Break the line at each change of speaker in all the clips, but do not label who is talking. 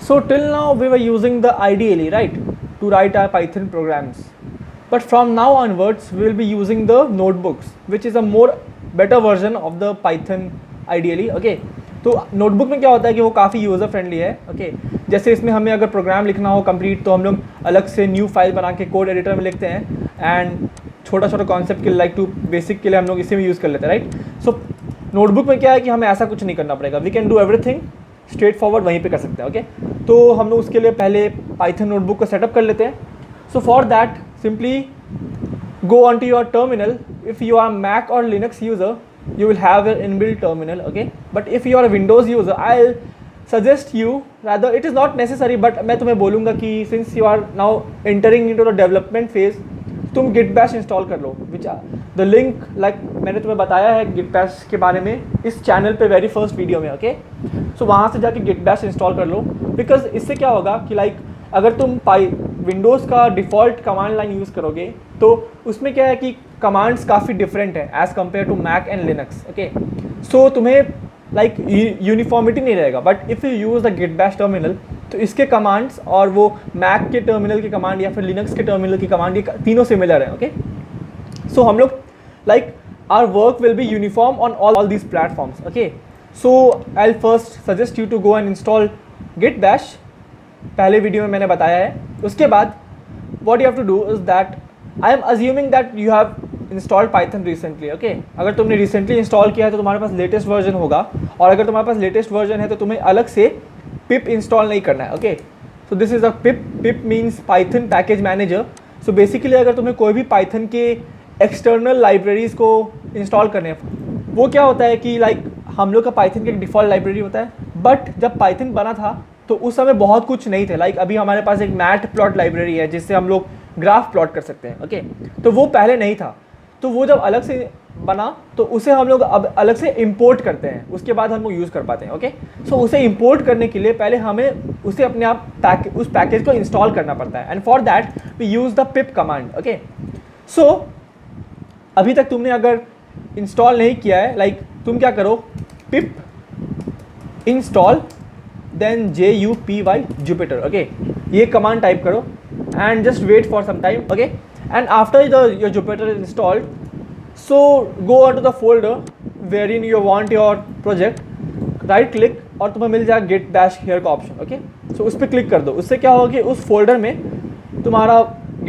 So till now we were using the IDLE, right, to write our Python programs. But from now onwards we will be using the notebooks, which is a more better version of the Python IDLE. Okay, तो notebook में क्या होता है कि वो काफ़ी user friendly है. Okay, जैसे इसमें हमें अगर प्रोग्राम लिखना हो कंप्लीट तो हम लोग अलग से न्यू फाइल बना के कोड एडिटर में लिखते हैं, एंड छोटा छोटा कॉन्सेप्ट के लाइक टू बेसिक के लिए हम लोग इसी में यूज़ कर लेते हैं, राइट. सो नोटबुक में क्या है कि हमें ऐसा कुछ नहीं करना पड़ेगा, we can do everything straightforward वहीं पे कर सकते हैं. ओके, तो हम लोग उसके लिए पहले पाइथन नोटबुक को सेटअप कर लेते हैं. सो for that simply go onto your terminal. If you are Mac or Linux user, you will have an inbuilt terminal. Okay, but if you are a Windows user, I'll suggest you, rather it is not necessary, but मैं तुम्हें बोलूँगा कि since you are now entering into the development phase, तुम git bash install कर लो, which the link like मैंने तुम्हें बताया है git bash के बारे में इस चैनल पे वेरी फर्स्ट वीडियो में. ओके, सो वहाँ से जाके git bash इंस्टॉल कर लो, बिकॉज इससे क्या होगा कि लाइक अगर तुम विंडोज़ का डिफ़ॉल्ट कमांड लाइन यूज़ करोगे तो उसमें क्या है कि कमांड्स काफ़ी डिफरेंट है as compare to Mac and Linux. Okay, so तुम्हें लाइक यूनिफॉर्मिटी नहीं रहेगा. But if you use the Git Bash terminal तो इसके कमांड्स और वो मैक के टर्मिनल की कमांड या फिर लिनक्स के टर्मिनल की कमांड ये तीनों सिमिलर है. ओके, सो हम लोग like our work will be uniform on all these platforms. Okay, so I will first suggest you to go and install Git Bash. पहले वीडियो में मैंने बताया है. उसके बाद what you have to do is that I am assuming that you have installed Python recently. Okay, अगर तुमने recently install किया है तो तुम्हारे पास लेटेस्ट वर्जन होगा, और अगर तुम्हारे पास लेटेस्ट वर्जन है तो तुम्हें अलग से पिप इंस्टॉल नहीं करना है. Okay, so this is a pip means Python package manager. So basically अगर तुम्हें कोई भी पाइथन के एक्सटर्नल लाइब्रेरीज़ को इंस्टॉल करने हैं, वो क्या होता है कि लाइक हम लोग का पाइथन का एक डिफ़ॉल्ट लाइब्रेरी होता है, बट जब पाइथन बना था तो उस समय बहुत कुछ नहीं थे. लाइक अभी हमारे पास एक मैट प्लॉट लाइब्रेरी है जिससे हम लोग ग्राफ प्लॉट कर सकते हैं. ओके, तो वो पहले नहीं था. तो वो जब अलग से बना तो उसे हम लोग अब अलग से इंपोर्ट करते हैं, उसके बाद हम लोग यूज़ कर पाते हैं. ओके, सो उसे इंपोर्ट करने के लिए पहले हमें उसे अपने आप उस पैकेज को इंस्टॉल करना पड़ता है, and for that we use the pip command. Okay, so अभी तक तुमने अगर इंस्टॉल नहीं किया है, लाइक तुम क्या करो, पिप install then JUPY Jupyter. Okay, ये कमांड टाइप करो and just wait for some time. Okay, and after your Jupyter is installed, so go onto the folder wherein you want your project, right click और तुम्हें मिल जाएगा git bash here का option. Okay, सो उस पर click कर दो. उससे क्या होगा कि उस फोल्डर में तुम्हारा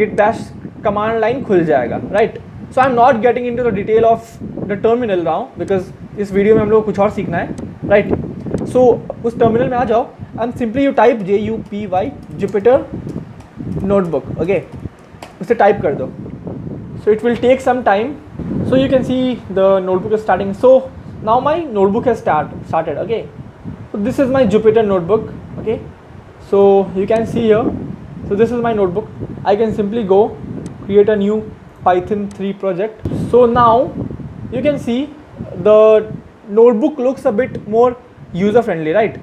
git bash कमांड लाइन खुल जाएगा, right. So I am not getting into the detail of the terminal now because इस वीडियो में हम लोग कुछ और सीखना है, राइट. सो उस टर्मिनल में आ जाओ and simply you type JUPY Jupyter notebook. Okay, उसे टाइप कर दो. So it will take some time. So you can see the notebook is starting. So now my notebook has started. Okay, so this is my Jupyter notebook. Okay, so you can see here, so this is my notebook. I can simply go create a new Python 3 project. So now you can see the notebook looks a bit more user friendly, right.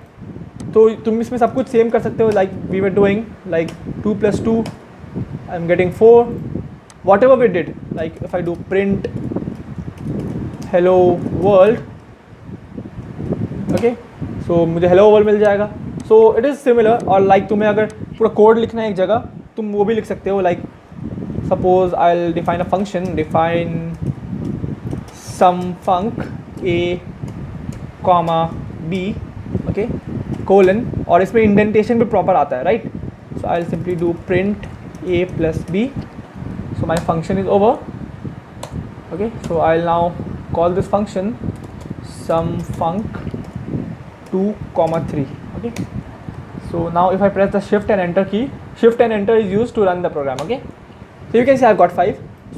तो तुम इसमें सब कुछ same कर सकते हो, like we were doing like 2 + 2 I'm getting 4, whatever we did. Like if I do print hello world, okay, so मुझे hello world मिल जाएगा. So it is similar. और like तुम्हें अगर पूरा कोड लिखना है एक जगह तुम वो भी लिख सकते हो. like suppose I'll define a function, define some func a comma b, okay, colon, और इसमें इंडेंटेशन भी प्रॉपर आता है, right. So I will simply do print a + b. So my function is over. Okay, so I will now call this function some func 2, 3. okay, so now if I press the shift and enter key, shift and enter is used to run the program. okay, so you can see I've got 5.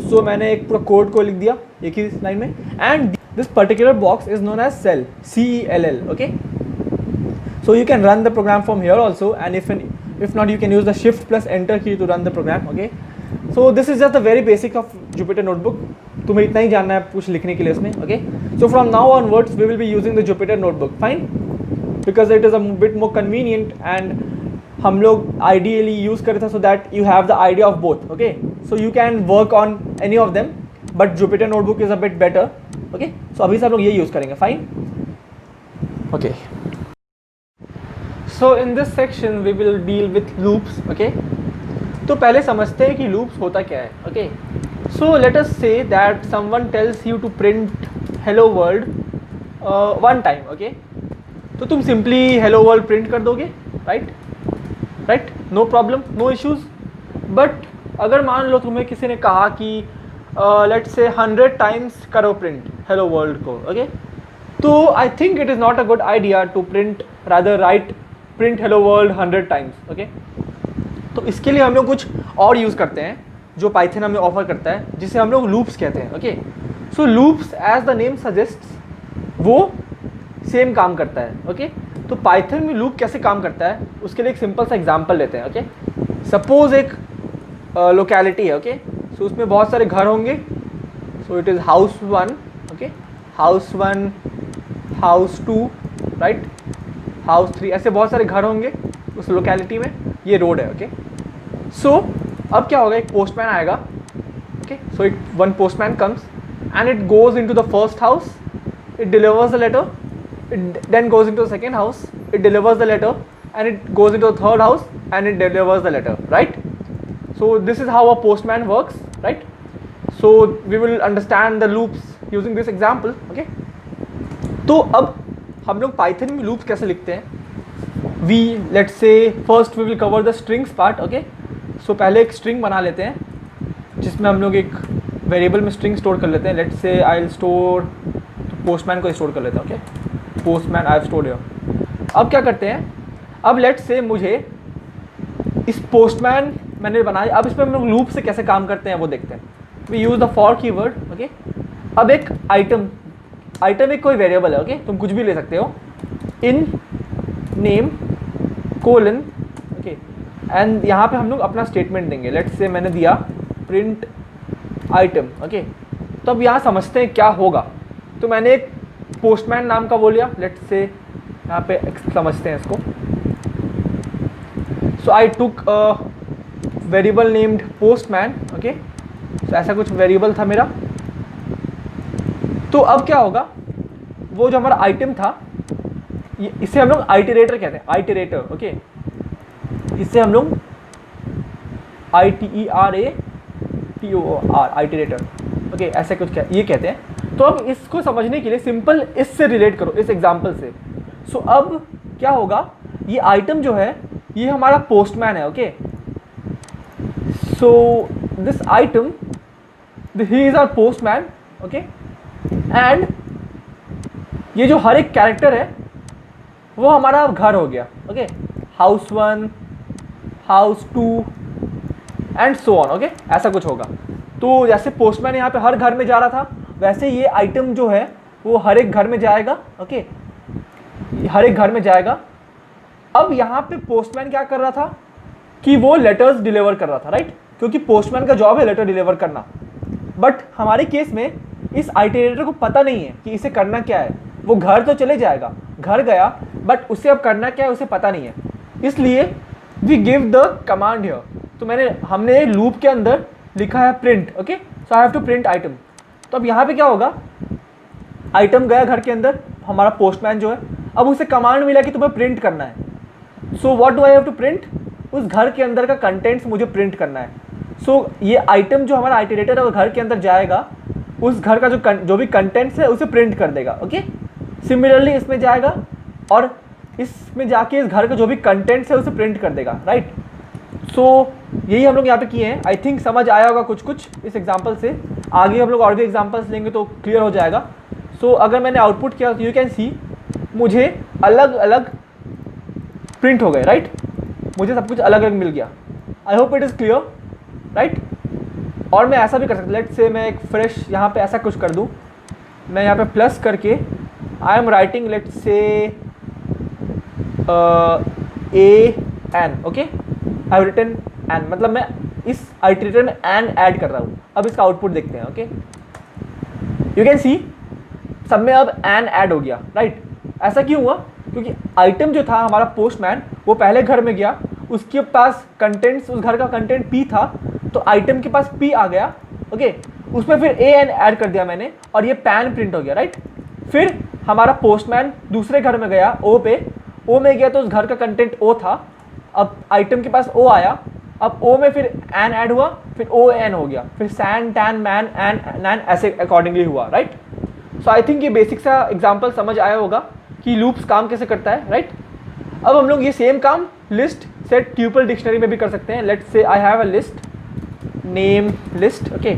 so मैंने एक पूरा code को लिख दिया एक ही line में, and this particular box is known as cell, CELL. okay, so you can run the program from here also, and if not you can use the shift plus enter key to run the program. okay, so this is just the very basic of Jupyter notebook. तुम्हें इतना ही जानना है कुछ लिखने के लिए इसमें. okay, so from now onwards we will be using the Jupyter notebook, fine, because it is a bit more convenient and हम लोग ideally use करे थे so that you have the idea of both. okay, so you can work on any of them, but Jupyter notebook is a bit better. okay, so अभी से हम लोग ये use करेंगे, fine. okay, so in this section we will deal with loops. Okay, तो पहले समझते हैं कि लूप्स होता क्या है. Okay, so let us say that someone tells you to print hello world one time. Okay, तो तुम सिंपली हेलो वर्ल्ड प्रिंट कर दोगे, right, no problem, no issues. But अगर मान लो तुम्हें किसी ने कहा कि लेट्स से 100 टाइम्स करो प्रिंट हेलो वर्ल्ड को. ओके, तो I think it is not a good idea to print, rather write print hello world 100 times. Okay, तो इसके लिए हम लोग कुछ और यूज़ करते हैं जो पाइथन हमें ऑफर करता है, जिसे हम लोग लूप्स कहते हैं. Okay, so loops as the name suggests वो सेम काम करता है. ओके, तो पाइथन में लूप कैसे काम करता है उसके लिए एक सिंपल सा एग्जांपल लेते हैं. ओके, सपोज एक लोकेलिटी है. ओके, सो उसमें बहुत सारे घर होंगे. So it is house 1. Okay, house 1, house 2, right, house 3, ऐसे बहुत सारे घर होंगे उस लोकेलिटी में. ये रोड है. ओके, सो अब क्या होगा, एक पोस्टमैन आएगा. Okay, so it one postman comes and it goes into the first house, it delivers the letter, it then goes into the second house, it delivers the letter, and it goes into the third house and it delivers the letter, right? So this is how a postman works, right? So we will understand the loops using this example. Okay, तो अब हम लोग Python में loops कैसे लिखते हैं. we let's say first we will cover the strings part. Okay, so पहले एक string बना लेते हैं जिसमें हम लोग एक वेरिएबल में स्ट्रिंग स्टोर कर लेते हैं. Let's say I will store, तो पोस्टमैन को स्टोर कर लेते हैं. Okay, postman I have stored here. अब क्या करते हैं, अब लेट्स से मुझे इस पोस्टमैन मैंने बनाया, अब इस पर हम लोग लूप से कैसे काम करते हैं वो देखते हैं. We use the for keyword. Okay, अब एक आइटम एक कोई वेरिएबल है. ओके, तुम कुछ भी ले सकते हो. In name colon. Okay, and यहाँ पे हम लोग अपना स्टेटमेंट देंगे. लेट्स से मैंने दिया प्रिंट आइटम. ओके, तो अब यहाँ समझते हैं क्या होगा. तो मैंने एक पोस्टमैन नाम का वो लिया. लेट्स से यहाँ पे समझते हैं इसको. सो आई टुक वेरिएबल नेम्ड पोस्टमैन. ओके, सो ऐसा कुछ वेरिएबल था मेरा. तो अब क्या होगा, वो जो हमारा आइटम था, इसे हम लोग आइटरेटर कहते हैं. आइटरेटर. ओके, इसे हम लोग ITERATOR आइटरेटर. ओके, ऐसा कुछ ये कहते हैं. तो अब इसको समझने के लिए सिंपल इससे रिलेट करो, इस एग्जांपल से. सो अब क्या होगा, ये आइटम जो है ये हमारा पोस्टमैन है. Okay, so this item, he is our postman. Okay, and ये जो हर एक कैरेक्टर है वो हमारा घर हो गया. Okay, house 1, house 2 and so on. Okay, ऐसा कुछ होगा. तो जैसे पोस्टमैन यहाँ पे हर घर में जा रहा था, वैसे ये आइटम जो है वो हर एक घर में जाएगा. ओके, हर एक घर में जाएगा. अब यहाँ पे पोस्टमैन क्या कर रहा था कि वो लेटर्स डिलीवर कर रहा था, राइट, क्योंकि पोस्टमैन का जॉब है लेटर डिलीवर करना. बट हमारे केस में इस आइटरेटर को पता नहीं है कि इसे करना क्या है. वो घर तो चले जाएगा, घर गया, बट उसे अब करना क्या है उसे पता नहीं है. इसलिए we give the command here. तो हमने लूप के अंदर लिखा है print. Okay, so I have to print item. तो अब यहाँ पे क्या होगा, आइटम गया घर के अंदर, हमारा पोस्टमैन जो है, अब उसे कमांड मिला कि तुम्हें प्रिंट करना है. So what do I have to print, उस घर के अंदर का कंटेंट्स मुझे प्रिंट करना है. सो ये आइटम जो हमारा आइटरेटर है वो घर के अंदर जाएगा, उस घर का जो भी कंटेंट्स है उसे प्रिंट कर देगा. ओके, सिमिलरली इसमें जाएगा और इसमें जाके इस घर का जो भी कंटेंट्स है उसे प्रिंट कर देगा, राइट. सो यही हम लोग यहाँ पे किए हैं. आई थिंक समझ आया होगा कुछ इस एग्जांपल से. आगे हम लोग और भी एग्जांपल्स लेंगे तो क्लियर हो जाएगा. सो अगर मैंने आउटपुट किया तो यू कैन सी मुझे अलग अलग प्रिंट हो गए, राइट, मुझे सब कुछ अलग अलग मिल गया. I hope it is clear, right. और मैं ऐसा भी कर सकता, लेट्स से मैं एक फ्रेश यहाँ पे ऐसा कुछ कर दूँ. मैं यहाँ पे प्लस करके I am writing let's say AN. Okay, I have written an, मतलब मैं इस आइटरेटर में एन ऐड कर रहा हूँ. अब इसका आउटपुट देखते हैं. ओके, यू कैन सी सब में अब एन ऐड हो गया, राइट. ऐसा क्यों हुआ, क्योंकि आइटम जो था हमारा पोस्टमैन वो पहले घर में गया, उसके पास कंटेंट्स, उस घर का कंटेंट P था, तो आइटम के पास P आ गया. ओके, उसमें फिर AN ऐड कर दिया मैंने और ये पैन प्रिंट हो गया, राइट. फिर हमारा पोस्टमैन दूसरे घर में गया O पे, ओ में गया तो उस घर का कंटेंट ओ था, अब आइटम के पास ओ आया, अब ओ में फिर एन ऐड हुआ, फिर ओ एन हो गया, फिर सैन टैन मैन एन नैन ऐसे अकॉर्डिंगली हुआ, राइट। सो आई थिंक ये बेसिक सा एग्जाम्पल समझ आया होगा कि लूप्स काम कैसे करता है, राइट। अब हम लोग ये सेम काम लिस्ट सेट ट्यूपल डिक्शनरी में भी कर सकते हैं। Let's say I have a list name list, okay.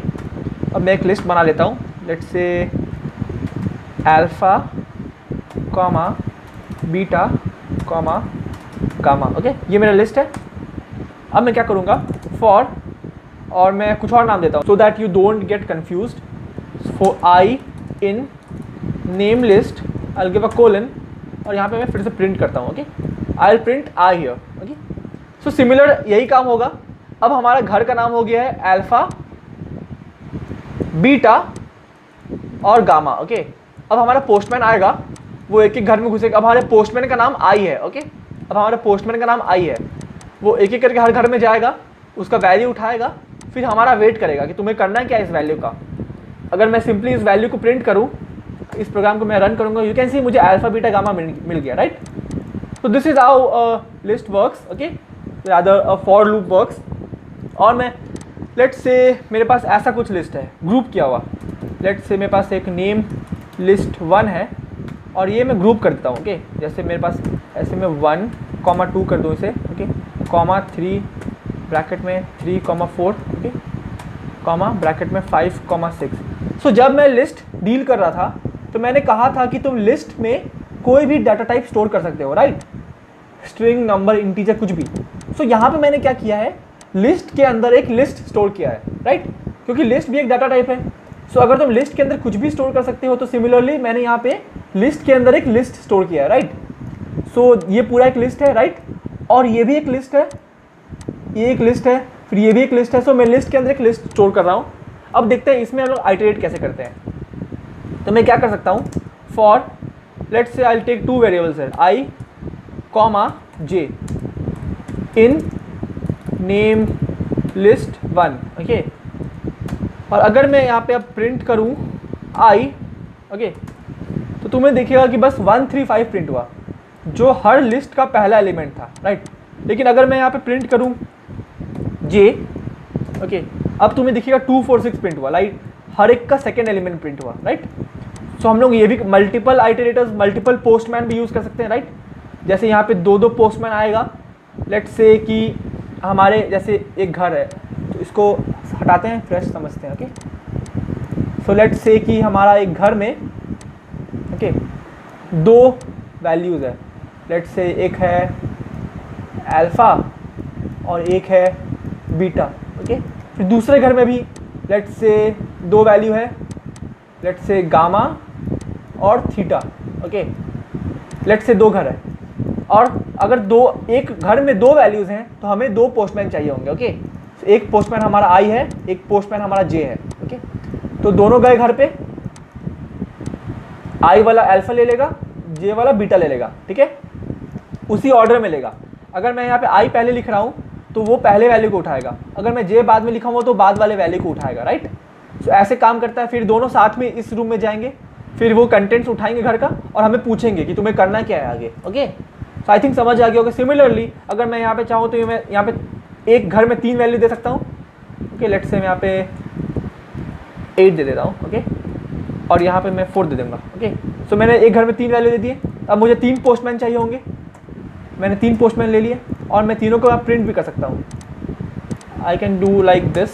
अब मैं एक लिस्ट बना लेता हूँ, let's say alpha comma beta comma gamma, okay. ये मेरा लिस्ट है। अब मैं क्या करूँगा, फॉर, और मैं कुछ और नाम देता हूँ so that you don't get confused. For I in name list I will give a colon, और यहाँ पे मैं फिर से प्रिंट करता हूँ, okay. I will print I hear, okay. So similar यही काम होगा। अब हमारा घर का नाम हो गया है अल्फा बीटा और गामा, ओके। अब हमारा पोस्टमैन आएगा, वो एक एक घर में घुसेगा। अब हमारे पोस्टमैन का नाम आई है, ओके। अब हमारे पोस्टमैन का नाम आई है, वो एक एक करके हर घर में जाएगा, उसका वैल्यू उठाएगा, फिर हमारा वेट करेगा कि तुम्हें करना है क्या इस वैल्यू का। अगर मैं सिंपली इस वैल्यू को प्रिंट करूँ, इस प्रोग्राम को मैं रन करूँगा, यू कैन सी मुझे अल्फा बीटा गामा मिल गया, राइट। तो this is how list works, okay, rather for loop works. और मैं लेट्स से मेरे पास ऐसा कुछ लिस्ट है ग्रुप किया हुआ, लेट्स से मेरे पास एक नेम लिस्ट 1 है और ये मैं ग्रुप कर देता हूँ, ओके। जैसे मेरे पास ऐसे में 1,2 कर दूँ इसे, ओके, कॉमा 3 ब्रैकेट में 3,4, ओके, कॉमा ब्रैकेट में 5,6। सो जब मैं लिस्ट डील कर रहा था तो मैंने कहा था कि तुम लिस्ट में कोई भी डाटा टाइप स्टोर कर सकते हो, राइट, स्ट्रिंग, नंबर, इंटीजर, कुछ भी। सो यहाँ पे मैंने क्या किया है, लिस्ट के अंदर एक लिस्ट स्टोर किया है, राइट, क्योंकि लिस्ट भी एक डाटा टाइप है। सो अगर तुम लिस्ट के अंदर कुछ भी स्टोर कर सकते हो तो सिमिलरली मैंने यहाँ पे लिस्ट के अंदर एक लिस्ट स्टोर किया है, राइट। सो ये पूरा एक लिस्ट है, राइट, और ये भी एक लिस्ट है, ये एक लिस्ट है, फिर ये भी एक लिस्ट है। सो मैं लिस्ट के अंदर एक लिस्ट स्टोर कर रहा हूँ। अब देखते हैं इसमें हम लोग आइटरेट कैसे करते हैं। तो मैं क्या कर सकता हूँ, for let's say I will take 2 variables है, I comma J in name list 1, okay. और अगर मैं यहाँ पे अब प्रिंट करूँ आई, ओके, तो तुम्हें देखिएगा कि बस 135 प्रिंट हुआ, जो हर लिस्ट का पहला एलिमेंट था, राइट। लेकिन अगर मैं यहाँ पे प्रिंट करूँ जे, ओके, अब तुम्हें देखिएगा 246 प्रिंट हुआ, राइट, हर एक का सेकेंड एलिमेंट प्रिंट हुआ, राइट। सो हम लोग ये भी मल्टीपल आइटरेटर्स, मल्टीपल पोस्टमैन भी यूज़ कर सकते हैं, राइट। जैसे यहाँ पे 2 पोस्टमैन आएगा, लेट्स से कि हमारे जैसे एक घर है, तो इसको हटाते हैं, फ्रेश समझते हैं, ओके। सो लेट्स से कि हमारा एक घर में, ओके, 2 वैल्यूज़ है, लेट्स से एक है अल्फ़ा और एक है बीटा, ओके। फिर दूसरे घर में भी लेट्स से 2 वैल्यू है, लेट्स से गामा और थीटा, ओके। लेट्स से 2 घर है, और अगर एक घर में 2 वैल्यूज़ हैं तो हमें 2 पोस्टमैन चाहिए होंगे, ओके। एक पोस्टमैन हमारा आई है, एक पोस्टमैन हमारा जे है, ओके। तो दोनों गए घर पे, आई वाला अल्फा ले लेगा, जे वाला बीटा ले लेगा, ठीक है, उसी ऑर्डर में लेगा। अगर मैं यहाँ पे आई पहले लिख रहा हूँ तो वो पहले वैल्यू को उठाएगा, अगर मैं जे बाद में लिखा हुआ तो बाद वाले वैल्यू को उठाएगा, राइट। सो ऐसे काम करता है। फिर दोनों साथ में इस रूम में जाएंगे, फिर वो कंटेंट्स उठाएंगे घर का और हमें पूछेंगे कि तुम्हें करना क्या है आगे, ओके। सो आई थिंक समझ आ गया होगा। सिमिलरली अगर मैं यहाँ पे चाहूँ तो मैं यहाँ पे एक घर में 3 वैल्यू दे सकता हूँ, ओके। लेट्स से मैं यहाँ पे 8 दे देता हूँ, ओके, और यहाँ पे मैं 4 दे दूँगा, ओके। सो मैंने एक घर में 3 वैल्यू दे दिए। अब मुझे 3 पोस्टमैन चाहिए होंगे, मैंने 3 पोस्टमैन ले लिए और मैं तीनों को आप प्रिंट भी कर सकता हूँ। आई can do like this,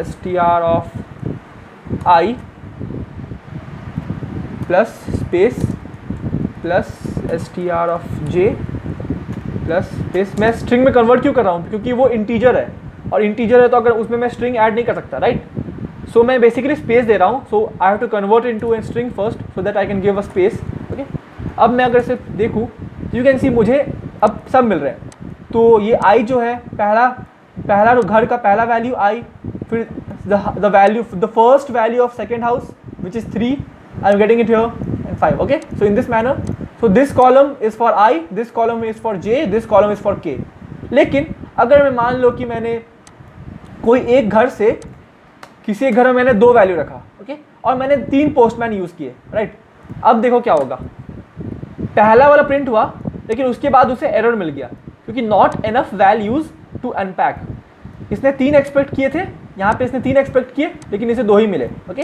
str of I plus space plus str of J plus space. मैं स्ट्रिंग में कन्वर्ट क्यों कर रहा हूँ, क्योंकि वो इंटीजर है, और इंटीजर है तो अगर उसमें मैं स्ट्रिंग ऐड नहीं कर सकता, राइट। सो मैं बेसिकली स्पेस दे रहा हूँ, so I have to convert into a string first so that I can give a space, okay. अब मैं अगर इसे देखूँ यू कैन सी मुझे अब सब मिल रहे हैं। तो ये आई जो है पहला घर का पहला वैल्यू आई, फिर the first value of second house which is 3, I am getting it here, and 5, okay. So in this manner, so this column is for I, this column is for J, this column is for के। लेकिन अगर मैं मान लो कि मैंने कोई एक घर से, किसी एक घर में मैंने 2 वैल्यू रखा, ओके, और मैंने 3 पोस्टमैन यूज़ किए, राइट। अब देखो क्या होगा, पहला वाला प्रिंट हुआ, लेकिन उसके बाद उसे एरर मिल गया क्योंकि not enough values to unpack. इसने 3 एक्सपेक्ट किए थे, यहाँ पे इसने 3 एक्सपेक्ट किए लेकिन इसे 2 ही मिले। ओके,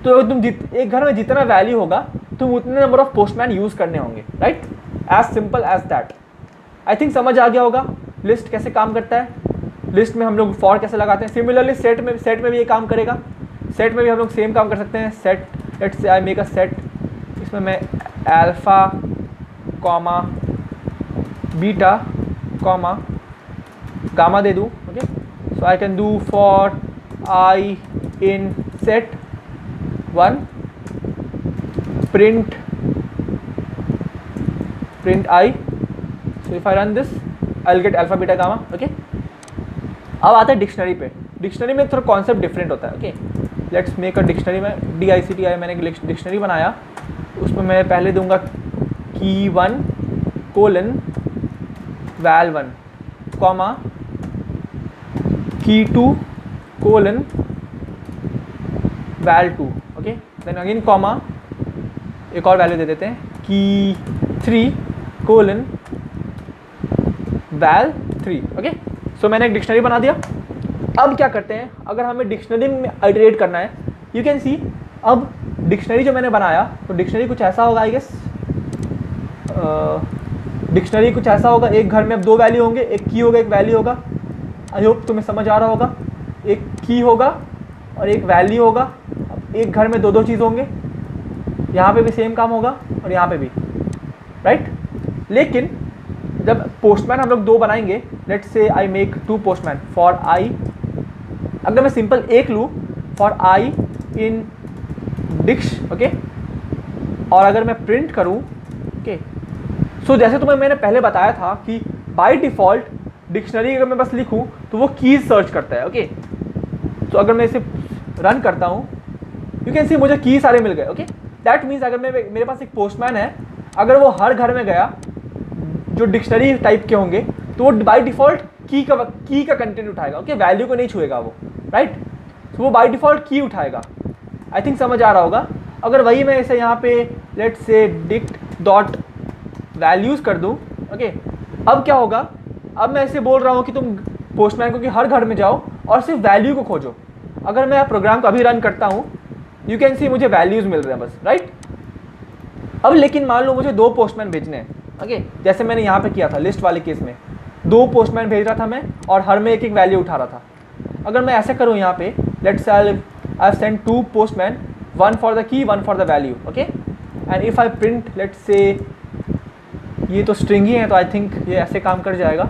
तो तुम एक घर में जितना वैल्यू होगा तुम उतने नंबर ऑफ पोस्टमैन यूज करने होंगे, right? As simple as that. I think समझ आ गया होगा लिस्ट कैसे काम करता है, लिस्ट में हम लोग फॉर कैसे लगाते हैं। सिमिलरली सेट में भी ये काम करेगा। सेट में भी हम लोग सेम काम कर सकते हैं। Set, let's say I make a set, इसमें मैं alpha comma beta comma gamma दे दूँ। Okay, so I can do for I in set 1 print I, so if I run this I'll get alpha beta gamma। Okay, अब आता है dictionary पे। Dictionary में थोड़ा कॉन्सेप्ट डिफरेंट होता है। Okay, let's make a dictionary में DICTI मैंने डिक्शनरी बनाया, उसमें मैं पहले दूंगा की 1 कोलन वैल 1 कॉमा की 2 colon val 2। Okay, then again comma एक और वैल्यू दे देते हैं की 3 कोलन वैल 3। ओके, सो मैंने एक डिक्शनरी बना दिया। अब क्या करते हैं, अगर हमें डिक्शनरी में आइटरेट करना है, यू कैन सी अब डिक्शनरी जो मैंने बनाया तो डिक्शनरी कुछ ऐसा होगा। आई गेस डिक्शनरी कुछ ऐसा होगा। एक घर में अब 2 वैल्यू होंगे, एक की होगा एक वैल्यू होगा। आई होप तुम्हें समझ आ रहा होगा। एक की होगा और एक वैल्यू होगा। एक घर में 2 चीज़ होंगे, यहाँ पे भी सेम काम होगा और यहाँ पे भी, राइट? लेकिन जब पोस्टमैन हम लोग 2 बनाएंगे, let's say I make 2 postman for I. अगर मैं सिंपल एक लूँ फॉर आई इन डिक्श, ओके, और अगर मैं प्रिंट करूँ, ओके, सो जैसे तुम्हें मैंने पहले बताया था कि बाय डिफ़ॉल्ट डिक्शनरी अगर मैं बस लिखूँ तो वो कीज सर्च करता है। ओके, तो अगर मैं इसे रन करता हूँ, यू कैन सी मुझे की सारे मिल गए। ओके, दैट मीन्स अगर मेरे पास एक पोस्टमैन है, अगर वो हर घर में गया जो डिक्शनरी टाइप के होंगे तो वो बाय डिफ़ॉल्ट की का कंटेंट उठाएगा। ओके, वैल्यू को नहीं छुएगा वो, राइट? तो वो बाय डिफ़ॉल्ट की उठाएगा। आई थिंक समझ आ रहा होगा। अगर वही मैं इसे यहाँ पे let's say dict dot values कर दूँ, ओके, अब क्या होगा, अब मैं इसे बोल रहा हूँ कि तुम पोस्टमैन को कि हर घर में जाओ और सिर्फ वैल्यू को खोजो। अगर मैं प्रोग्राम को अभी रन करता हूँ, यू कैन सी मुझे वैल्यूज़ मिल रहे हैं बस, राइट? अब लेकिन मान लो मुझे 2 पोस्टमैन भेजने हैं। ओके, जैसे मैंने यहाँ पे किया था लिस्ट वाले केस में, 2 पोस्टमैन भेज रहा था मैं और हर में एक वैल्यू उठा रहा था। अगर मैं ऐसे करूँ यहाँ पे, let's I send 2 postman, 1 for the key 1 for the value. Okay, and if I print, let's say ये तो स्ट्रिंग ही है तो आई थिंक ये ऐसे काम कर जाएगा।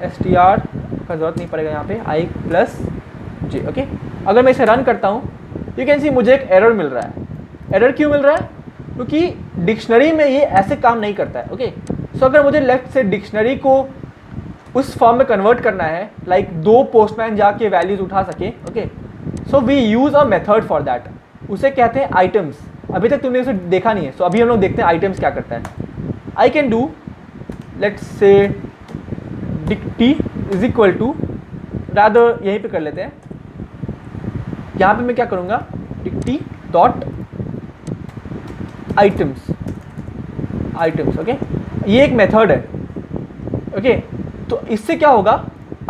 str का ज़रूरत नहीं पड़ेगा यहाँ पे, i प्लस j। ओके, अगर मैं इसे रन करता हूँ, यू कैन सी मुझे एक एरर मिल रहा है। एरर क्यों मिल रहा है? क्योंकि डिक्शनरी में ये ऐसे काम नहीं करता है। ओके, सो अगर मुझे लेफ्ट से डिक्शनरी को उस फॉर्म में कन्वर्ट करना है, लाइक 2 पोस्टमैन जाके वैल्यूज उठा सके, okay, so we use a method for that. उसे कहते हैं आइटम्स। अभी तक तुमने उसे देखा नहीं है, सो अभी हम लोग देखते हैं आइटम्स क्या करता है। आई कैन डू, लेट्स से डिक्टी इज इक्वल टू, रादर यहीं पे कर लेते हैं। यहाँ पे मैं क्या करूँगा, डिक्टी डॉट आइटम्स। ओके, ये एक मेथड है। ओके, तो इससे क्या होगा,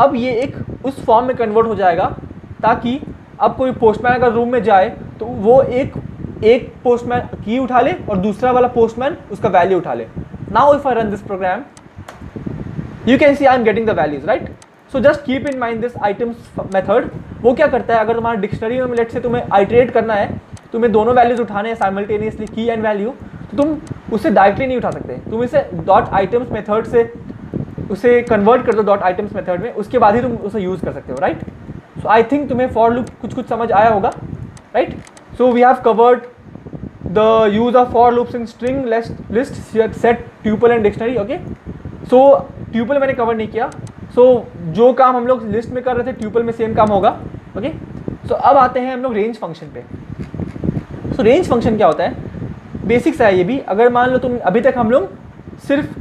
अब ये एक उस फॉर्म में कन्वर्ट हो जाएगा ताकि अब कोई पोस्टमैन अगर रूम में जाए तो वो एक पोस्टमैन की उठा ले और दूसरा वाला पोस्टमैन उसका वैल्यू उठा ले। Now if I run this program, you can see I am getting the values, right? So just keep in mind this items method. वो क्या करता है, अगर तुम्हारा डिक्शनरी में लेट से तुम्हें आइटरेट करना है, तुम्हें दोनों वैल्यूज उठाने हैं साइमल्टेनियसली, की एंड वैल्यू, तो तुम उसे डायरेक्टली नहीं उठा सकते। तुम इसे डॉट आइटम्स मेथड से उसे कन्वर्ट कर दो डॉट आइटम्स मेथड में, उसके बाद ही तुम उसे यूज़ कर सकते हो, राइट? सो आई थिंक तुम्हें फॉर लूप कुछ समझ आया होगा, right? So we have covered the use of for loops in string list set tuple and dictionary. Okay, so tuple मैंने कवर नहीं किया। सो जो काम हम लोग लिस्ट में कर रहे थे ट्यूपल में सेम काम होगा। ओके, सो अब आते हैं हम लोग रेंज फंक्शन पे। सो रेंज फंक्शन क्या होता है, बेसिक्स है ये भी। अगर मान लो तुम अभी तक हम लोग सिर्फ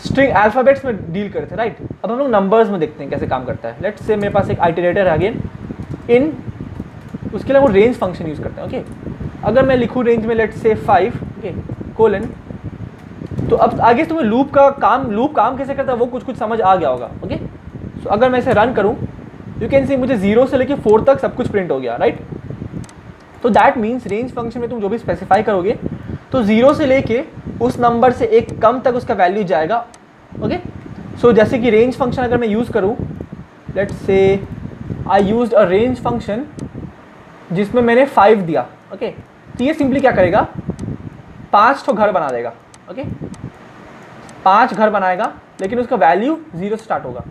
स्ट्रिंग अल्फ़ाबेट्स में डील करते थे, राइट? अब हम लोग नंबर्स में देखते हैं कैसे काम करता है। लेट्स से मेरे पास एक आइटरेटर है अगेन इन, उसके लिए वो रेंज फंक्शन यूज़ करते हैं। ओके, अगर मैं लिखूँ रेंज में लेट्स से 5, ओके, कोलन तो अब आगे तुम्हें लूप काम कैसे करता है वो कुछ समझ आ गया होगा। ओके, सो अगर मैं इसे रन करूं, यू कैन सी मुझे 0 से लेके 4 तक सब कुछ प्रिंट हो गया, राइट। तो दैट मीन्स रेंज फंक्शन में तुम जो भी स्पेसिफाई करोगे तो 0 से लेके उस नंबर से एक कम तक उसका वैल्यू जाएगा। ओके, सो जैसे कि रेंज फंक्शन अगर मैं यूज़ करूँ, let's say I used a range function जिसमें मैंने 5 दिया। ओके, तो ये सिंपली क्या करेगा, 5 तो घर बना देगा। ओके, 5 घर बनाएगा, लेकिन उसका वैल्यू 0 से स्टार्ट होगा।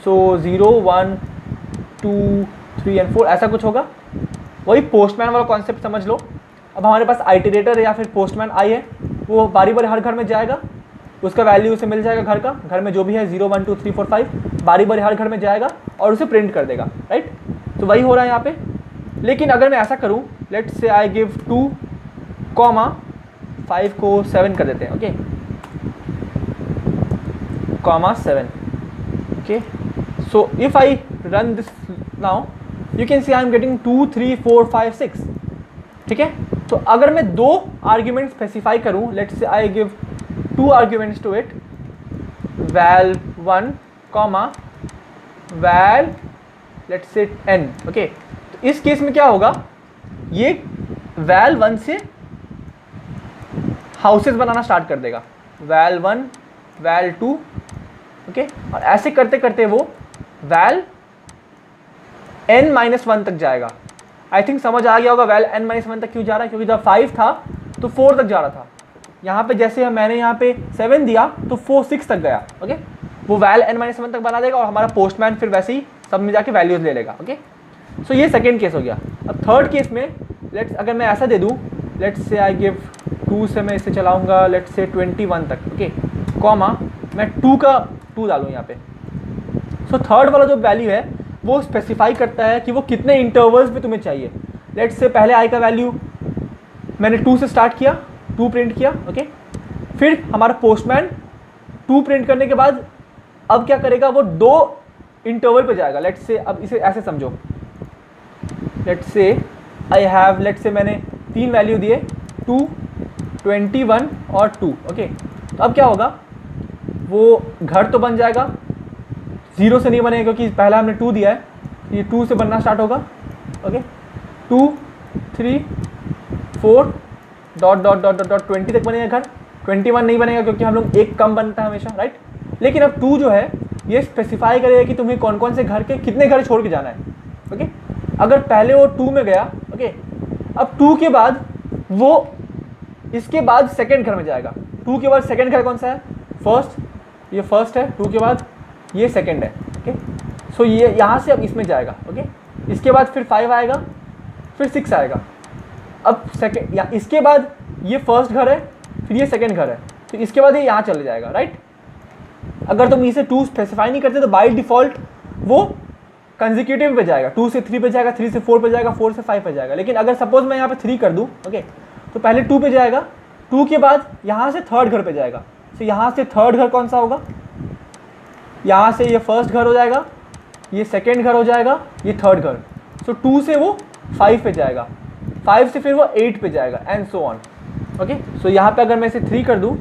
सो 0 1 2 3 एंड 4 ऐसा कुछ होगा। वही पोस्टमैन वाला कॉन्सेप्ट समझ लो। अब हमारे पास आइटरेटर या फिर पोस्टमैन आई है, वो बारी बारी हर घर में जाएगा, उसका वैल्यू उसे मिल जाएगा घर में जो भी है 0 1 2 3 4 5 बारी बारी हर घर में जाएगा और उसे प्रिंट कर देगा, राइट। तो वही हो रहा है यहाँ पे। लेकिन अगर मैं ऐसा करूँ, let's say I give 2 comma 5 को 7 कर देते हैं। Okay, comma 7। Okay, so if I run this now you can see I am getting 2 3 4 5 6। ठीक है, तो अगर मैं 2 आर्ग्यूमेंट स्पेसिफाई करूं, let's say I give 2 arguments to it, val 1 comma val let's say n। Okay, तो इस case में क्या होगा, ये val 1 से हाउसेस बनाना स्टार्ट कर देगा, val 1 val 2। ओके, और ऐसे करते करते वो val n-1 तक जाएगा। आई थिंक समझ आ गया होगा val n-1 तक क्यों जा रहा है, क्योंकि जब 5 था तो 4 तक जा रहा था। यहाँ पे जैसे मैंने यहाँ पे 7 दिया तो 4 6 तक गया। ओके, वो val n-1 तक बना देगा और हमारा पोस्टमैन फिर वैसे ही सब में जाके वैल्यूज ले लेगा। ओके, सो ये सेकेंड केस हो गया। अब थर्ड केस में लेट्स अगर मैं ऐसा दे दूँ, लेट्स से आई गिव 2 से मैं इसे चलाऊँगा लेट्स से 21 तक। ओके, कॉमा मैं 2 का 2 डालूँ यहाँ पे। सो थर्ड वाला जो वैल्यू है वो स्पेसिफाई करता है कि वो कितने इंटरवल्स में तुम्हें चाहिए। लेट्स से पहले आई का वैल्यू मैंने 2 से स्टार्ट किया, 2 प्रिंट किया। ओके, फिर हमारा पोस्टमैन 2 प्रिंट करने के बाद अब क्या करेगा, वो 2 इंटरवल पे जाएगा। लेट्स से अब इसे ऐसे समझो, let's say I have let's say मैंने 3 वैल्यू दिए 2 21 और 2। ओके, तो अब क्या होगा, वो घर तो बन जाएगा, 0 से नहीं बनेगा क्योंकि पहला हमने 2 दिया है, ये 2 से बनना स्टार्ट होगा। Okay, 2 3 4 dot dot dot dot 20 तक बनेगा घर। 21 नहीं बनेगा क्योंकि हम लोग एक कम बनता है हमेशा, राइट। लेकिन अब 2 जो है ये स्पेसिफाई करेगा कि तुम्हें कौन कौन से घर के कितने घर छोड़ के जाना है। ओके, अगर पहले वो 2 में गया, ओके, अब 2 के बाद वो इसके बाद सेकेंड घर में जाएगा। 2 के बाद सेकेंड घर कौन सा है, फर्स्ट, ये फर्स्ट है, 2 के बाद ये सेकेंड है। ओके, सो ये यहाँ से अब इसमें जाएगा। ओके, इसके बाद फिर 5 आएगा, फिर 6 आएगा। अब सेकेंड या इसके बाद ये फर्स्ट घर है, फिर ये सेकेंड घर है, तो इसके बाद ये यहाँ चले जाएगा, राइट। अगर तुम इसे 2 स्पेसिफाई नहीं करते तो बाय डिफ़ॉल्ट वो कंजिक्यूटिव पे जाएगा, 2 से 3 पे जाएगा, 3 से 4 पे जाएगा, 4 से 5 पे जाएगा। लेकिन अगर सपोज मैं यहाँ पे 3 कर दूँ, ओके, तो पहले 2 पे जाएगा, 2 के बाद यहाँ से थर्ड घर पे जाएगा। तो यहाँ से थर्ड घर कौन सा होगा, यहाँ से ये फर्स्ट घर हो जाएगा, ये सेकेंड घर हो जाएगा, ये थर्ड घर। सो 2 से वो 5 पे जाएगा, 5 से फिर वो 8 पे जाएगा एंड सो ऑन। ओके, सो यहाँ पे अगर मैं इसे 3 कर दूँ,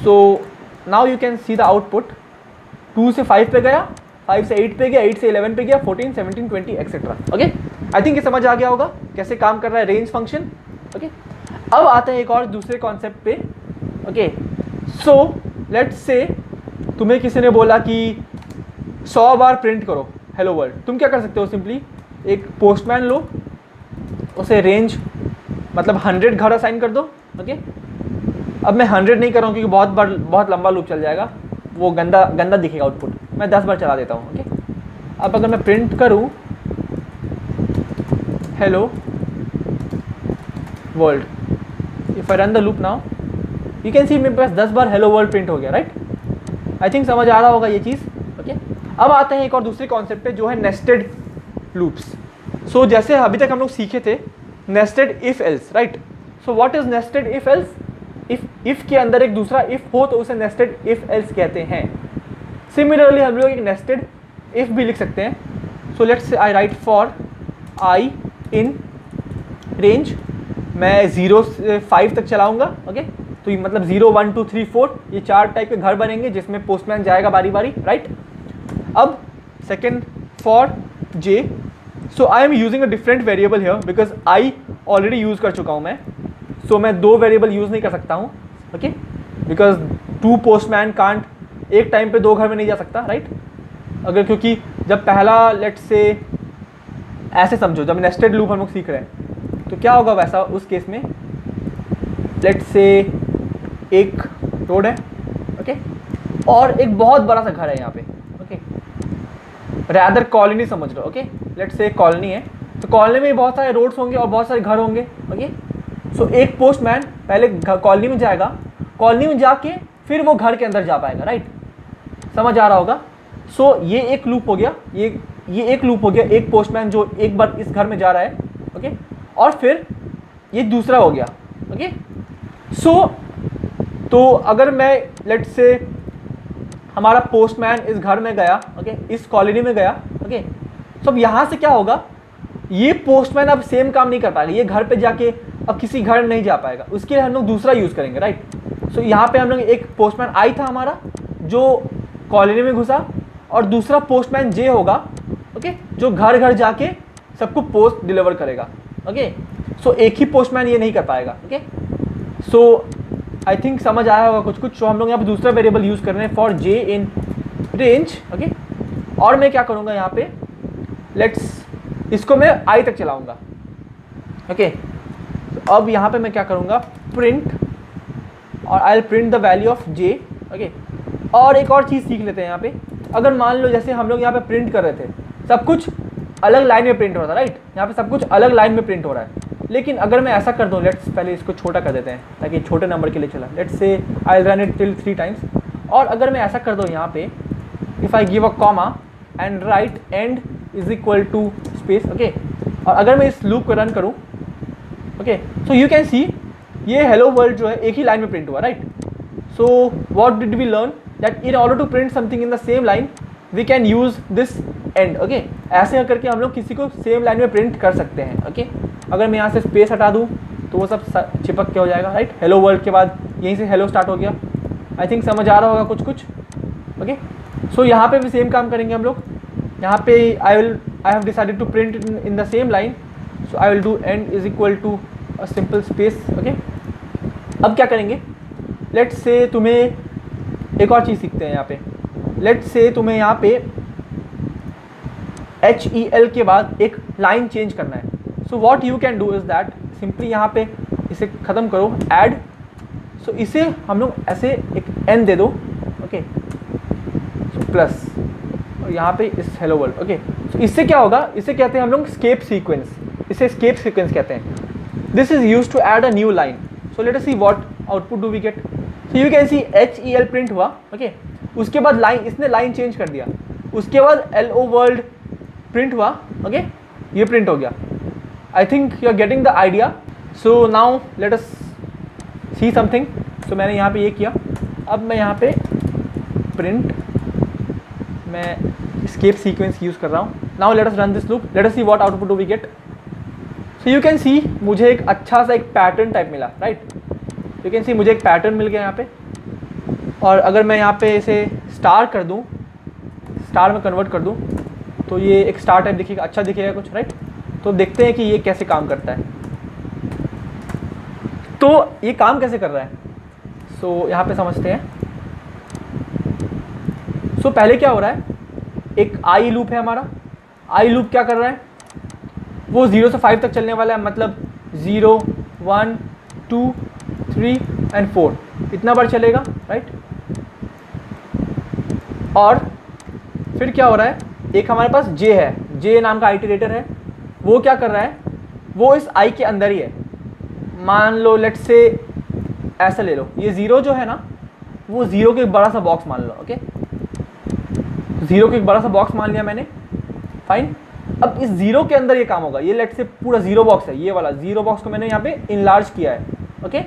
so now you can see the output. 2 से 5 पे गया, 5 से 8 पे गया, 8 से 11 पे गया, 14 17 20 एक्सेट्रा। ओके, आई थिंक ये समझ आ गया होगा कैसे काम कर रहा है रेंज फंक्शन। ओके, अब आते हैं एक और दूसरे कॉन्सेप्ट पे। ओके, सो लेट्स से तुम्हें किसी ने बोला कि 100 बार प्रिंट करो हेलो वर्ल्ड। तुम क्या कर सकते हो, सिंपली एक पोस्टमैन लो, उसे रेंज मतलब 100 घर असाइन कर दो। ओके, अब मैं 100 नहीं कर रहा हूँ क्योंकि बहुत लंबा लूप चल जाएगा, वो गंदा दिखेगा आउटपुट। मैं 10 बार चला देता हूँ। ओके, अब अगर मैं प्रिंट करूँ hello world, if I run the loop now you can सी मेरे पास 10 बार हेलो वर्ल्ड प्रिंट हो गया, राइट। आई थिंक समझ आ रहा होगा ये चीज़। ओके, अब आते हैं एक और दूसरे कॉन्सेप्ट पे जो है नेस्टेड लूप्स। सो जैसे अभी तक हम लोग सीखे थे nested if else, right. So what is nested if else, if के अंदर एक दूसरा इफ हो तो उसे नेस्टेड इफ एल्स कहते हैं। सिमिलरली हम लोग एक नेस्टेड इफ भी लिख सकते हैं। So let's say I right for I in range, मैं 0 से 5 तक चलाऊंगा। ओके, तो ये मतलब 0 1 2 3 4 ये 4 टाइप के घर बनेंगे जिसमें पोस्टमैन जाएगा बारी बारी, राइट। अब second for j, so I am using a different variable here because I already use कर चुका हूँ मैं, सो मैं 2 वेरिएबल यूज़ नहीं कर सकता हूँ, ओके, बिकॉज 2 पोस्टमैन कांट एक टाइम पे 2 घर में नहीं जा सकता, राइट। अगर क्योंकि जब पहला लेट्स से ऐसे समझो, जब नेस्टेड लूप हम लोग सीख रहे हैं तो क्या होगा वैसा उस केस में, लेट्स से एक रोड है, ओके, और एक बहुत बड़ा सा घर है यहाँ पे, ओके, रैदर कॉलोनी समझ लो, ओके, लेट्स से कॉलोनी है, तो कॉलोनी में बहुत सारे रोड्स होंगे और बहुत सारे घर होंगे, ओके। सो एक पोस्टमैन पहले कॉलोनी में जाएगा, कॉलोनी में जाके फिर वो घर के अंदर जा पाएगा, राइट, समझ आ रहा होगा। सो ये एक लूप हो गया, ये एक लूप हो गया, एक पोस्टमैन जो एक बार इस घर में जा रहा है, ओके, और फिर ये दूसरा हो गया, ओके। सो तो अगर मैं लेट्स से हमारा पोस्टमैन इस घर में गया, ओके, इस कॉलोनी में गया, ओके, तो अब यहाँ से क्या होगा, ये पोस्टमैन अब सेम काम नहीं कर पाएगा, ये घर पे जाके अब किसी घर नहीं जा पाएगा, उसके लिए हम लोग दूसरा यूज़ करेंगे, राइट। सो यहाँ पे हम लोग एक पोस्टमैन आई था हमारा जो कॉलोनी में घुसा, और दूसरा पोस्टमैन जे होगा, ओके, जो घर घर जाके सबको पोस्ट डिलीवर करेगा, ओके। सो एक ही पोस्टमैन ये नहीं कर पाएगा, ओके। सो आई थिंक समझ आया होगा कुछ कुछ। सो हम लोग यहाँ पे दूसरा वेरिएबल यूज़ कर रहे हैं for J in range, okay, और मैं क्या करूँगा यहाँ पे, लेट्स इसको मैं आई तक चलाऊँगा, ओके। तो अब यहाँ पे मैं क्या करूँगा, प्रिंट, और I will print the value of J, okay. और एक और चीज़ सीख लेते हैं यहाँ पे, अगर मान लो जैसे हम लोग यहाँ पे प्रिंट कर रहे थे, सब कुछ अलग लाइन में प्रिंट हो रहा था, राइट, यहाँ पे सब कुछ अलग लाइन में प्रिंट हो रहा है, लेकिन अगर मैं ऐसा कर दूँ, लेट्स पहले इसको छोटा कर देते हैं ताकि छोटे नंबर के लिए चला, let's say I will run it till 3 times, और अगर मैं ऐसा कर दूँ यहाँ पे, if I give a comma and right end is equal to space, okay, और अगर मैं इस लूप को रन करूँ, okay, so you can see ये हेलो वर्ल्ड जो है एक ही लाइन में प्रिंट हुआ, right. So what did we learn, that in order to print something in the same line we can use this end, okay. ऐसे करके हम लोग किसी को सेम लाइन में प्रिंट कर सकते हैं, ओके। अगर मैं यहाँ से स्पेस हटा दूँ तो वो सब चिपक के हो जाएगा, राइट। हेलो वर्ल्ड के बाद यहीं से हेलो स्टार्ट हो गया, आई थिंक समझ आ रहा होगा कुछ कुछ, ओके। सो यहाँ पे भी सेम काम करेंगे हम लोग, यहाँ पे I have decided to print in the same line, so I will do end is equal to a simple space, okay. अब क्या करेंगे, लेट्स से तुम्हें एक और चीज़ सीखते हैं यहाँ पे, लेट्स से तुम्हें यहाँ पे HEL के बाद एक लाइन चेंज करना है। So what you can do is that, simply यहाँ पे इसे ख़त्म करो, ऐड, सो इसे हम लोग ऐसे एक n दे दो, ओके, सो प्लस, और यहाँ पे इस हेलो वर्ल्ड, ओके। सो इससे क्या होगा, इसे कहते हैं हम लोग स्केप सीक्वेंस, इसे स्केप सीक्वेंस कहते हैं। This is use to add a new line, so let us see what output do we get. So you can see HEL print हुआ, ओके, उसके बाद लाइन, इसने लाइन चेंज कर दिया, उसके बाद LO वर्ल्ड प्रिंट हुआ, ओके, ये प्रिंट हो गया। I think you are getting the idea. So now let us see something. So मैंने यहाँ पे ये किया, अब मैं यहाँ पे प्रिंट, मैं स्केप सीक्वेंस यूज़ कर रहा हूँ। Now let us run this loop, let us see what output do we get. So you can see मुझे एक अच्छा सा एक पैटर्न टाइप मिला, राइट। यू कैन सी मुझे एक पैटर्न मिल गया यहाँ पे, और अगर मैं यहाँ पे इसे स्टार कर दूँ, स्टार में कन्वर्ट कर दूँ, तो ये एक स्टार टाइप दिखेगा, अच्छा दिखेगा कुछ, राइट। तो देखते हैं कि ये कैसे काम करता है। तो ये काम कैसे कर रहा है, सो यहाँ पे समझते हैं। सो पहले क्या हो रहा है, एक आई लूप है हमारा, आई लूप क्या कर रहा है, वो 0 से 5 तक चलने वाला है, मतलब 0 1 2 3 एंड 4 इतना बार चलेगा, राइट। और फिर क्या हो रहा है, एक हमारे पास जे है, जे नाम का आइटरेटर है, वो क्या कर रहा है, वो इस आई के अंदर ही है। मान लो लेट्स से ऐसा ले लो, ये 0 जो है ना, वो 0 के एक बड़ा सा बॉक्स मान लो, ओके, 0 के एक बड़ा सा बॉक्स मान लिया मैंने, फाइन। अब इस 0 के अंदर ये काम होगा, ये लेट्स से पूरा 0 बॉक्स है, ये वाला 0 बॉक्स को मैंने यहाँ पे इनलार्ज किया है, ओके।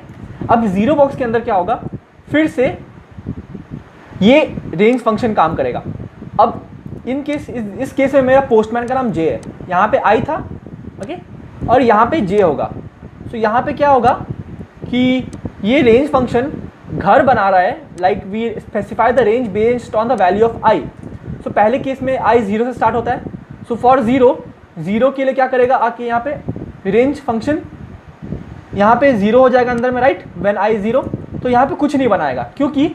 अब 0 बॉक्स के अंदर क्या होगा, फिर से ये रेंज फंक्शन काम करेगा। अब इन केस, इस केस में मेरा पोस्टमैन का नाम जे है, यहाँ पे आई था, ओके, और यहाँ पे जे होगा। तो यहाँ पे क्या होगा कि ये रेंज फंक्शन घर बना रहा है, like we specify the range based on the value of I. So पहले केस में आई 0 से स्टार्ट होता है, सो फॉर 0 के लिए क्या करेगा, आके यहाँ पे रेंज फंक्शन यहाँ पे 0 हो जाएगा अंदर में, राइट, व्हेन आई 0। तो यहाँ पे कुछ नहीं बनाएगा, क्योंकि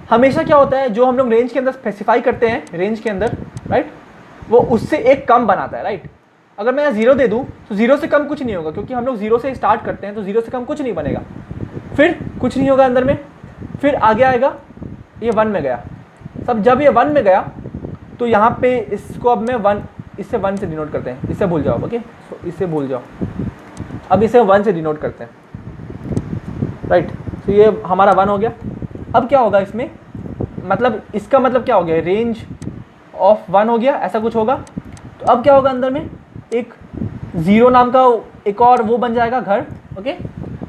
हमेशा क्या होता है, जो हम लोग रेंज के अंदर स्पेसिफाई करते हैं रेंज के अंदर, राइट, वो उससे एक कम बनाता है, राइट। अगर मैं यहाँ 0 दे दूँ तो 0 से कम कुछ नहीं होगा, क्योंकि हम लोग 0 से स्टार्ट करते हैं, तो 0 से कम कुछ नहीं बनेगा, फिर कुछ नहीं होगा अंदर में। फिर आगे आएगा, ये 1 में गया। सब जब ये 1 में गया तो यहाँ पे इसको अब मैं 1, इससे 1 से डिनोट करते हैं, इससे भूल जाओ, ओके, इससे भूल जाओ, अब इसे 1 से डिनोट करते हैं, राइट। तो ये हमारा 1 हो गया। अब क्या होगा इसमें, मतलब इसका मतलब क्या हो गया, रेंज ऑफ 1 हो गया, ऐसा कुछ होगा। तो अब क्या होगा, अंदर में एक 0 नाम का एक और वो बन जाएगा घर, ओके।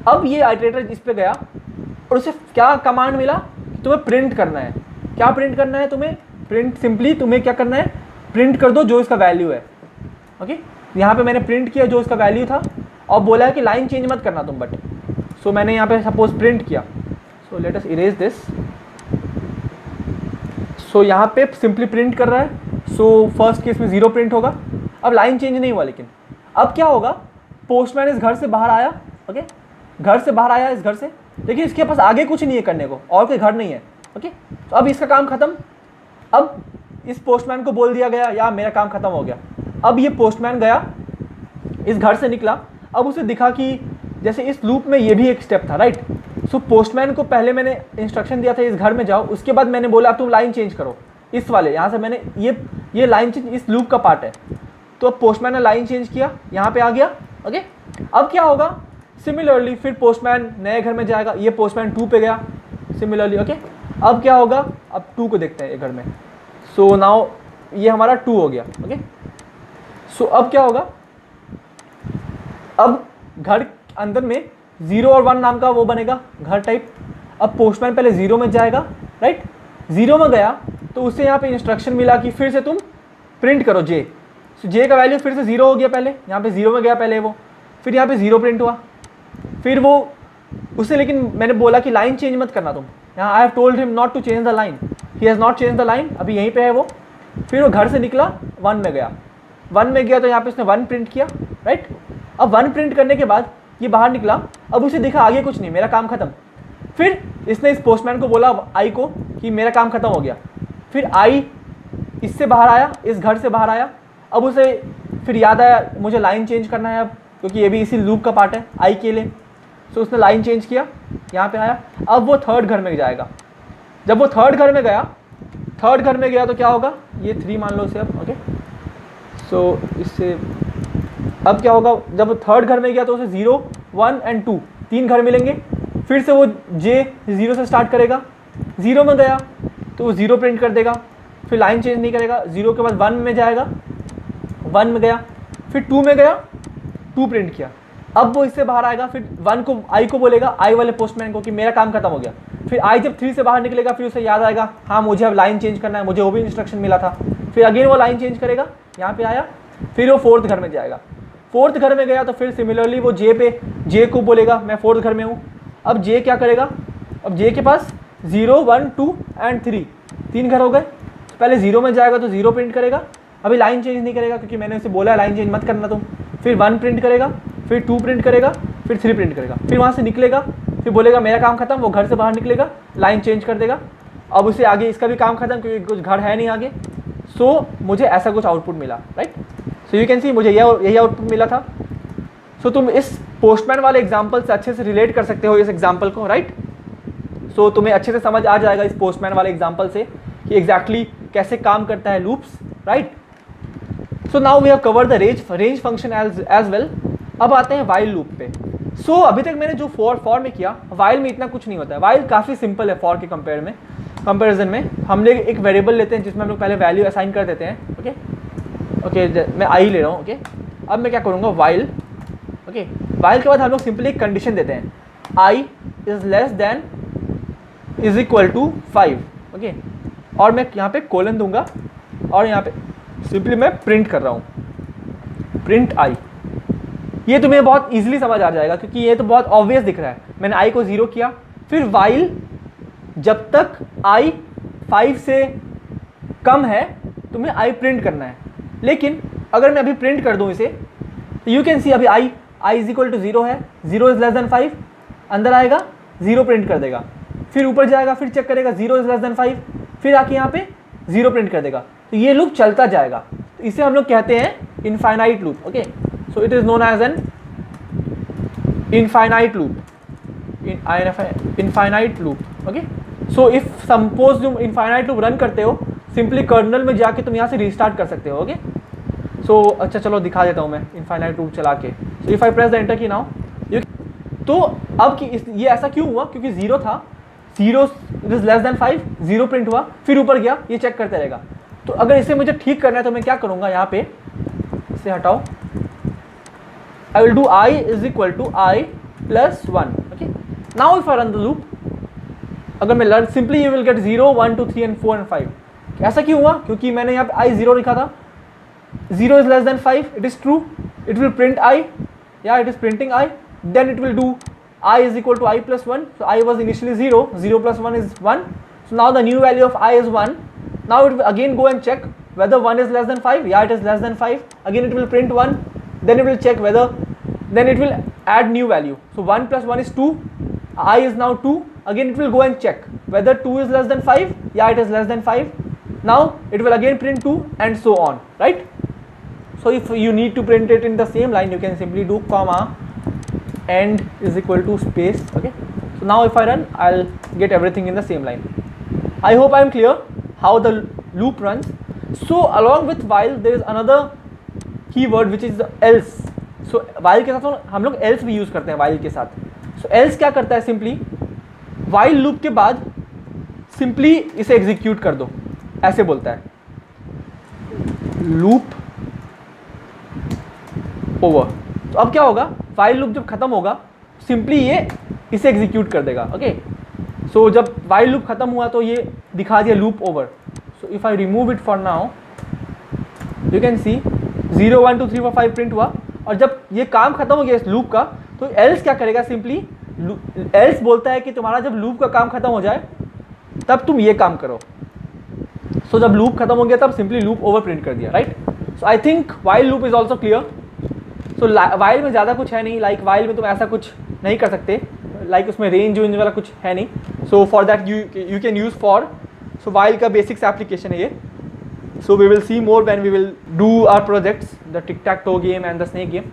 अब ये आइटरेटर इस पे गया और उसे क्या कमांड मिला, तुम्हें प्रिंट करना है। क्या प्रिंट करना है तुम्हें, प्रिंट, सिंपली तुम्हें क्या करना है, प्रिंट कर दो जो इसका वैल्यू है, ओके। यहाँ पे मैंने प्रिंट किया जो इसका वैल्यू था, और बोला है कि लाइन चेंज मत करना तुम, बट सो मैंने यहाँ पे सपोज प्रिंट किया, so let us erase this. So यहाँ पे सिंपली प्रिंट कर रहा है, सो फर्स्ट केस में 0 प्रिंट होगा। अब लाइन चेंज नहीं हुआ, लेकिन अब क्या होगा, पोस्टमैन इस घर से बाहर आया, ओके, घर से बाहर आया इस घर से, लेकिन इसके पास आगे कुछ नहीं है करने को, और कोई घर नहीं है, ओके। तो अब इसका काम खत्म। अब इस पोस्टमैन को बोल दिया गया, यार मेरा काम खत्म हो गया। अब ये पोस्टमैन गया, इस घर से निकला, अब उसे दिखा कि जैसे इस लूप में ये भी एक स्टेप था, राइट। सो पोस्टमैन को पहले मैंने इंस्ट्रक्शन दिया था इस घर में जाओ, उसके बाद मैंने बोला अब तुम लाइन चेंज करो, इस वाले यहाँ से मैंने ये लाइन चेंज इस लूप का पार्ट है। तो अब पोस्टमैन ने लाइन चेंज किया, यहाँ पे आ गया, ओके। अब क्या होगा, सिमिलरली फिर पोस्टमैन नए घर में जाएगा, ये पोस्टमैन 2 पे गया सिमिलरली, ओके। अब क्या होगा, अब 2 को देखते हैं ये घर में। सो नाउ ये हमारा 2 हो गया, ओके। सो अब क्या होगा, अब घर अंदर में 0 और 1 नाम का वो बनेगा घर टाइप। अब पोस्टमैन पहले 0 में जाएगा, राइट, 0 में गया तो उससे यहाँ पे इंस्ट्रक्शन मिला कि फिर से तुम प्रिंट करो जे। सो जे का वैल्यू फिर से 0 हो गया, पहले यहाँ पे 0 में गया पहले वो, फिर यहाँ पे 0 प्रिंट हुआ, फिर वो उसे, लेकिन मैंने बोला कि लाइन चेंज मत करना तुम, यहाँ I have told him not to change the line, he has not change the line, अभी यहीं पे है वो। फिर वो घर से निकला, 1 में गया, 1 में गया तो यहाँ पे उसने 1 प्रिंट किया, राइट। अब 1 प्रिंट करने के बाद ये बाहर निकला, अब उसे दिखा आगे कुछ नहीं, मेरा काम खत्म। फिर इसने इस पोस्टमैन को बोला आई को कि मेरा काम खत्म हो गया। फिर आई इससे बाहर आया, इस घर से बाहर आया, अब उसे फिर याद आया मुझे लाइन चेंज करना है अब, क्योंकि ये भी इसी लूप का पार्ट है आई के लिए। सो उसने लाइन चेंज किया, यहाँ पे आया, अब वो 3rd घर में जाएगा। जब वो 3rd घर में गया, 3rd घर में गया तो क्या होगा, ये 3 मान लो इसे अब, ओके। सो इससे अब क्या होगा, जब वो 3rd घर में गया तो उसे 0, 1 एंड 2 3 घर मिलेंगे। फिर से वो जे 0 से स्टार्ट करेगा, 0 में गया तो वो 0 प्रिंट कर देगा, फिर लाइन चेंज नहीं करेगा। 0 के बाद 1 में जाएगा, 1 में गया, फिर 2 में गया, 2 प्रिंट किया। अब वो इससे बाहर आएगा, फिर 1 को आई को बोलेगा, आई वाले पोस्टमैन को कि मेरा काम खत्म हो गया। फिर आई जब 3 से बाहर निकलेगा, फिर उसे याद आएगा हाँ मुझे अब लाइन चेंज करना है, मुझे वो भी इंस्ट्रक्शन मिला था। फिर अगेन वो लाइन चेंज करेगा, यहाँ पे आया, फिर वो 4th घर में जाएगा। 4th घर में गया तो फिर सिमिलरली वो जे को बोलेगा मैं 4th घर में हूँ। अब जे क्या करेगा, अब जे के पास 0, 1, 2 एंड 3 घर हो गए। पहले 0 में जाएगा तो 0 प्रिंट करेगा, अभी लाइन चेंज नहीं करेगा क्योंकि मैंने उसे बोला है लाइन चेंज मत करना तुम। फिर 1 प्रिंट करेगा, फिर 2 प्रिंट करेगा, फिर 3 प्रिंट करेगा, फिर वहाँ से निकलेगा, फिर बोलेगा मेरा काम खत्म, वो घर से बाहर निकलेगा, लाइन चेंज कर देगा। अब उसे आगे इसका भी काम खत्म क्योंकि कुछ घर है नहीं आगे। सो मुझे ऐसा कुछ आउटपुट मिला, right. So you can see मुझे यही आउटपुट मिला था। सो तुम इस पोस्टमैन वाले एग्जाम्पल से अच्छे से रिलेट कर सकते हो इस एग्जाम्पल को, राइट। सो तुम्हें अच्छे से समझ आ जाएगा इस पोस्टमैन वाले एग्जाम्पल से कि एग्जैक्टली कैसे काम करता है loops, right. So now we have cover the range function as well. अब आते हैं वाइल लूप पे। सो अभी तक मैंने जो फॉर में किया, वाइल में इतना कुछ नहीं होता है। वाइल काफ़ी सिंपल है फॉर के कंपेरिजन में। हम लोग एक वेरिएबल लेते हैं जिसमें हम लोग पहले वैल्यू असाइन कर देते हैं, ओके। मैं आई ले रहा हूँ, ओके। अब मैं क्या करूँगा, वाइल, ओके। वाइल के बाद हम लोग सिंपली एक कंडीशन देते हैं, I is less than is equal to 5, okay. और मैं यहाँ पे कोलन दूंगा और यहाँ पे सिंपली मैं प्रिंट कर रहा हूँ, प्रिंट आई। ये तुम्हें बहुत इजीली समझ आ जाएगा क्योंकि ये तो बहुत ऑब्वियस दिख रहा है। मैंने आई को 0 किया, फिर while जब तक i 5 से कम है तुम्हें i प्रिंट करना है। लेकिन अगर मैं अभी प्रिंट कर दूं इसे तो यू कैन सी अभी i इज इक्वल टू 0 है, 0 इज लेस देन 5, अंदर आएगा 0 प्रिंट कर देगा, फिर ऊपर जाएगा फिर चेक करेगा 0 इज लेस देन 5, फिर आके यहाँ पे 0 प्रिंट कर देगा। तो ये लूप चलता जाएगा, तो इसे हम लोग कहते हैं infinite loop. Okay, so it is known as an infinite loop, infinite loop. Okay, so if suppose तुम इनफाइनाइट लूप रन करते हो, सिंपली कर्नल में जाके तुम यहाँ से रीस्टार्ट कर सकते हो। ओके, सो अच्छा चलो दिखा देता हूँ मैं इनफाइनाइट लूप चला के। So if I press the enter की नाउ, तो अब ये ऐसा क्यों हुआ, क्योंकि 0 था, 0 इज लेस देन 5, 0 प्रिंट हुआ, फिर ऊपर गया, ये चेक करते रहेगा। तो अगर इसे मुझे ठीक करना है तो मैं क्या करूँगा, यहाँ पे इसे हटाओ, I will do i is equal to i plus 1। Okay, now if I run the loop, अगर मैं learn simply you will get 0 1 2 3 and 4 and 5। ऐसा क्यों हुआ, क्योंकि मैंने यहाँ पे i 0 लिखा था, 0 is less than 5, it is true, it will print I, yeah it is printing I, then it will do I is equal to I plus 1, so I was initially 0, 0 plus 1 is 1, so now the new value of I is 1, now it will again go and check whether 1 is less than 5, yeah it is less than 5, again it will print 1, then it will check whether, then it will add new value, so 1 plus 1 is 2, I is now 2, again it will go and check whether 2 is less than 5, yeah it is less than 5, now it will again print 2 and so on, right? So if you need to print it in the same line, you can simply do comma end is equal to space. Okay, so now if I run, I'll get everything in the same line. I hope I am clear how the loop runs. So along with while there is another keyword which is the else. So while के साथ हम लोग else भी use करते हैं while के साथ. So else क्या करता है, simply while loop के बाद simply इसे execute कर दो, ऐसे बोलता है loop ओवर। तो अब क्या होगा, वाइल लूप जब खत्म होगा सिंपली ये इसे एग्जीक्यूट कर देगा। ओके, सो जब वाइल लूप खत्म हुआ तो ये दिखा दिया loop over. So if I remove it for now, you can C 0 1 2 3 4 5 print हुआ, और जब ये काम खत्म हो गया इस लूप का, तो एल्स क्या करेगा, सिंपली एल्स बोलता है कि तुम्हारा जब लूप का काम खत्म हो जाए तब तुम ये काम करो। सो जब लूप खत्म हो गया तब सिंपली लूप ओवर प्रिंट कर दिया, right? So I think while loop is also clear. तो वाइल में ज़्यादा कुछ है नहीं, लाइक वाइल में तुम ऐसा कुछ नहीं कर सकते, लाइक उसमें रेंज वाला कुछ है नहीं। So for that you can use for, so while का बेसिक्स एप्लीकेशन है ये। So we will see more when we will do our projects, the tic tac toe game and the snake game.